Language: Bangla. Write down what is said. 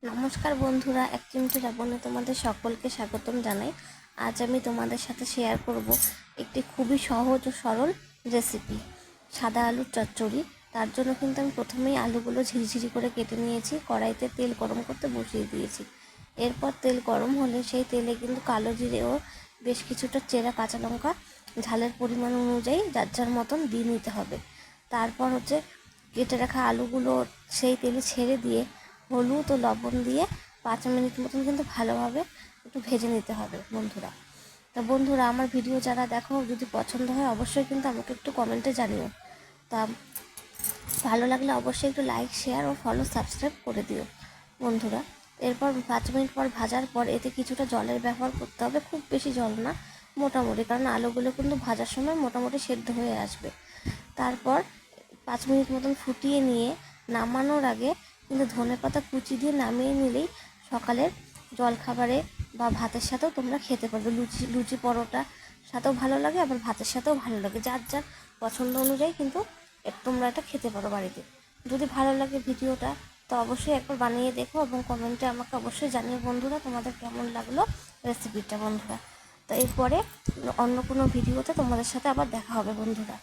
নমস্কার বন্ধুরা, এক চিমটে রাবণে তোমাদের সকলকে স্বাগতম জানাই। আজ আমি তোমাদের সাথে শেয়ার করব একটি খুবই সহজ ও সরল রেসিপি, সাদা আলুর চচ্চড়ি। তার জন্য কিন্তু আমি প্রথমেই আলুগুলো ঝিরিঝিরি করে কেটে নিয়েছি, কড়াইতে তেল গরম করতে বসিয়ে দিয়েছি। এরপর তেল গরম হলে সেই তেলে কিন্তু কালো জিরে ও বেশ কিছুটা চেরা কাঁচা লঙ্কা ঝালের পরিমাণ অনুযায়ী যার যার মতন দিয়ে নিতে হবে। তারপর কেটে রাখা আলুগুলো সেই তেলে ছেড়ে দিয়ে হলুদ ও লবণ দিয়ে 5 মিনিট মতন কিন্তু ভালোভাবে একটু ভেজে নিতে হবে বন্ধুরা। তা বন্ধুরা, আমার ভিডিও যারা দেখো, যদি পছন্দ হয় অবশ্যই কিন্তু আমাকে একটু কমেন্টে জানিও। তা ভালো লাগলে অবশ্যই একটু লাইক, শেয়ার ও ফলো, সাবস্ক্রাইব করে দিও বন্ধুরা। এরপর 5 মিনিট পর ভাজার পর এতে কিছুটা জলের ব্যবহার করতে হবে, খুব বেশি জল না, মোটামুটি, কারণ আলুগুলো কিন্তু ভাজার সময় মোটামুটি সেদ্ধ হয়ে আসবে। তারপর 5 মিনিট মতন ফুটিয়ে নিয়ে নামানোর আগে কিন্তু ধনেপাতা কুচি দিয়ে নামিয়ে নিলেই সকালের জলখাবারে বা ভাতের সাথেও তোমরা খেতে পারবে। লুচি পরোটা সাথেও ভালো লাগে, আবার ভাতের সাথেও ভালো লাগে, যার যার পছন্দ অনুযায়ী কিন্তু তোমরা এটা খেতে পারো বাড়িতে। যদি ভালো লাগে ভিডিওটা তো অবশ্যই একবার বানিয়ে দেখো এবং কমেন্টে আমাকে অবশ্যই জানিও বন্ধুরা তোমাদের কেমন লাগলো রেসিপিটা বন্ধুরা। তো এরপরে অন্য কোনো ভিডিওতে তোমাদের সাথে আবার দেখা হবে বন্ধুরা।